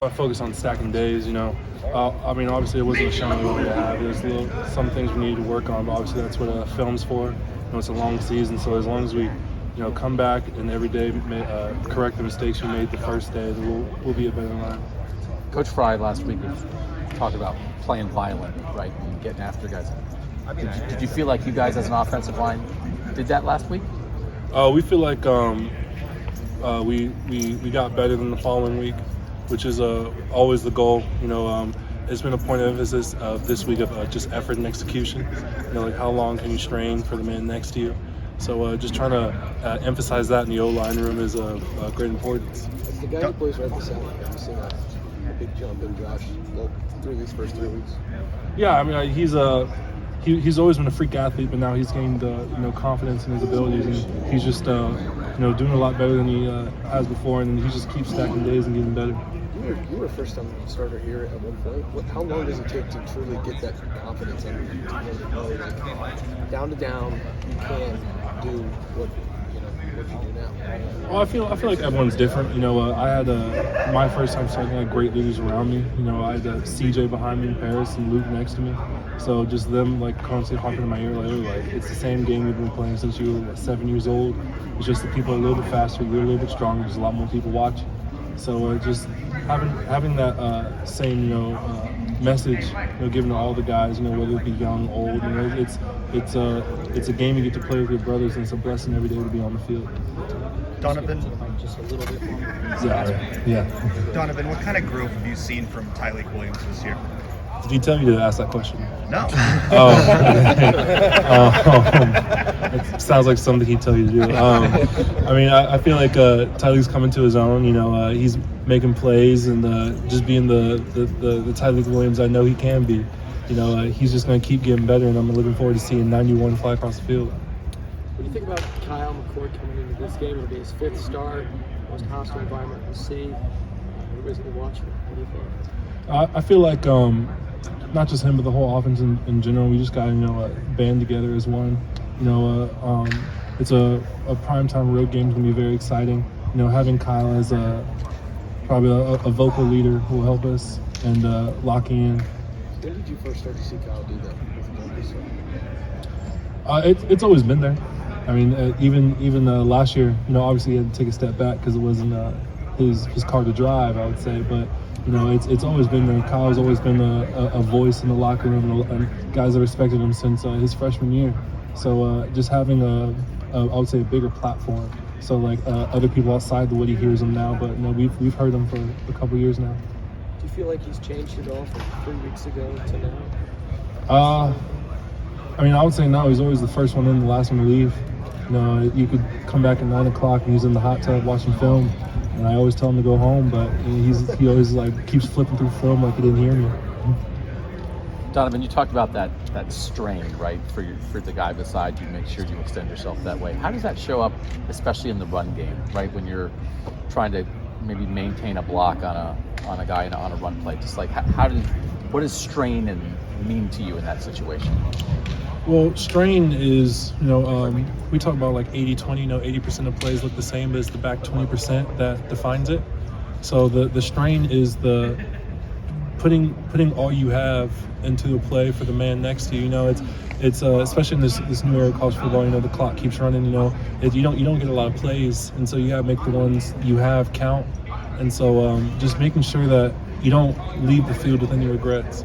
I focus on stacking days, I mean, obviously it wasn't a showing we wanted to have. There's some things we needed to work on, but obviously that's what film's for. It's a long season, so as long as we, come back and every day correct the mistakes we made the first day, then we'll be a better line. Coach Fry last week talked about playing violent, right, and getting after guys. Did you feel like you guys as an offensive line did that last week? We feel like we got better than the following week, which is always the goal. It's been a point of emphasis this week of just effort and execution. Like how long can you strain for the man next to you? So just trying to emphasize that in the O-line room is of great importance. As the guy who plays right beside you, have you seen a big jump in Josh through these first 3 weeks? Yeah, I mean he's always been a freak athlete, but now he's gained confidence in his abilities, and he's just doing a lot better than he has before, and he just keeps stacking days and getting better. You were a first-time starter here at one point. How long does it take to truly get that confidence under you to know like down to down you can do what you do now? Well, I feel like everyone's different. I had my first time starting. I had great leaders around me. I had CJ behind me in Paris and Luke next to me. So just them constantly talking in my ear, it's the same game you've been playing since you were 7 years old. It's just the people are a little bit faster, you're a little bit stronger. There's a lot more people watching. So just having that same message given to all the guys, whether it be young, old, it's a game you get to play with your brothers, and it's a blessing every day to be on the field. Donovan, just a little bit more. Yeah. Donovan, what kind of growth have you seen from Tyleik Williams this year? Did he tell you to ask that question? No. It sounds like something he'd tell you to do. I feel like Tyleik's coming to his own. He's making plays and just being the Tyleik Williams I know he can be. He's just going to keep getting better, and I'm looking forward to seeing 91 fly across the field. What do you think about Kyle McCord coming into this game? It'll be his 5th start, most hostile environment we'll see. Everybody's going to be watching. What do you think? I feel like not just him, but the whole offense in general, we just got to band together as one. It's a primetime road game is going to be very exciting. Having Kyle as probably a vocal leader who will help us and locking in. When did you first start to see Kyle do that with the It's always been there. I mean, even last year, obviously he had to take a step back because it wasn't his car to drive, I would say, but it's always been there. Kyle's always been a voice in the locker room, and guys have respected him since his freshman year. So just having I would say a bigger platform. So other people outside the Woody hears him now, but we've heard him for a couple years now. Do you feel like he's changed at all from 3 weeks ago to now? I would say no. He's always the first one in, the last one to leave. You could come back at 9 o'clock and he's in the hot tub watching film. And I always tell him to go home, but he always keeps flipping through film like he didn't hear me. Donovan, you talked about that strain, right, for the guy beside you, make sure you extend yourself that way. How does that show up, especially in the run game, right, when you're trying to maybe maintain a block on a guy on a run play? Just what does strain mean to you in that situation? Well, strain is, we talk about 80-20, 80% of plays look the same, but it's the back 20% that defines it. So the strain is the putting all you have into the play for the man next to you. It's especially in this new era of college football, the clock keeps running, you don't get a lot of plays, and so you gotta make the ones you have count. And so just making sure that you don't leave the field with any regrets.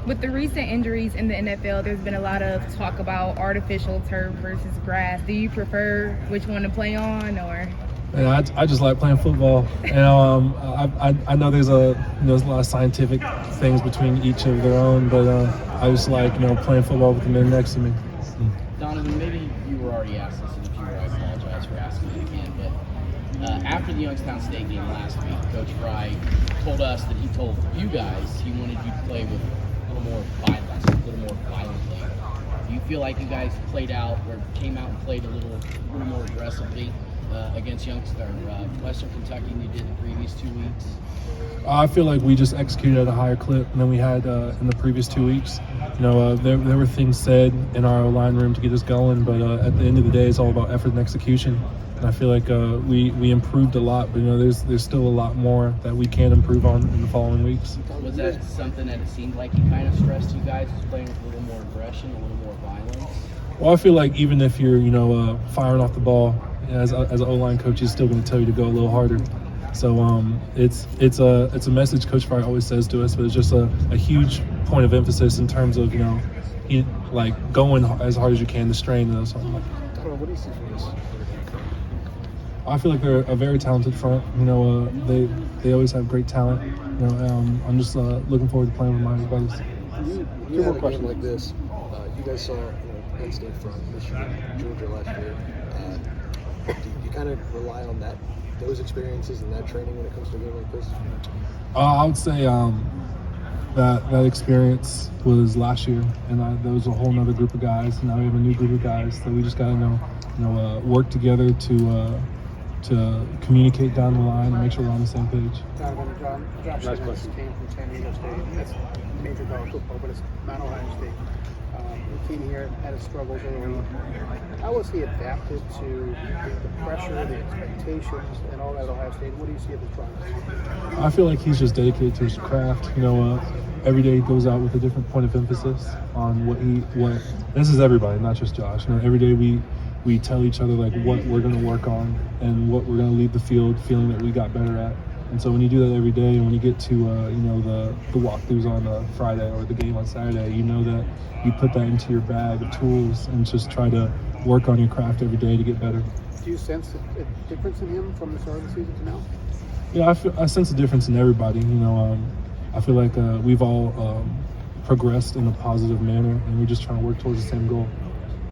With the recent injuries in the NFL, there's been a lot of talk about artificial turf versus grass. Do you prefer which one to play on, or? And I just like playing football. I know there's a lot of scientific things between each of their own, but I just like playing football with the men next to me. Donovan, maybe you were already asked this, and if you were, I apologize for asking it again. But after the Youngstown State game last week, Coach Fry told us that he told you guys he wanted you to play with a little more violence, a little more violently. Do you feel like you guys played out or came out and played a little more aggressively against Western Kentucky than you did the previous 2 weeks? I feel like we just executed at a higher clip than we had in the previous 2 weeks. There were things said in our line room to get us going, but at the end of the day, it's all about effort and execution. and I feel like we improved a lot. But there's still a lot more that we can improve on in the following weeks. Was that something that it seemed like he kind of stressed you guys, was playing with a little more aggression, a little more violence? Well, I feel like even if you're firing off the ball, as an O-line coach, he's still going to tell you to go a little harder. So it's a message Coach Fry always says to us, but it's just a huge point of emphasis in terms of going as hard as you can to strain and something like that. Donovan, what do you see from this? I feel like they're a very talented front. They always have great talent. I'm just looking forward to playing with my buddies. You had a game like this. You guys saw Penn State front, Michigan, Georgia last year. Do you kind of rely on those experiences and that training when it comes to a game like this? I would say that experience was last year, and there was a whole other group of guys. And now we have a new group of guys that we just got to work together to communicate down the line and make sure we're on the same page. Donovan, Josh Simmons came from San Diego State. That's major college football, but it's not Ohio State. He came here, had his struggles early. How was he adapted to the pressure, the expectations, and all that at Ohio State? What do you see at this process? I feel like he's just dedicated to his craft. Every day he goes out with a different point of emphasis on what. This is everybody, not just Josh. Every day we tell each other what we're going to work on and what we're going to leave the field feeling that we got better at. And so when you do that every day, and when you get to the walkthroughs on Friday or the game on Saturday, that you put that into your bag of tools and just try to work on your craft every day to get better. Do you sense a difference in him from the start of the season to now? Yeah, I sense a difference in everybody. I feel like we've all progressed in a positive manner, and we're just trying to work towards the same goal.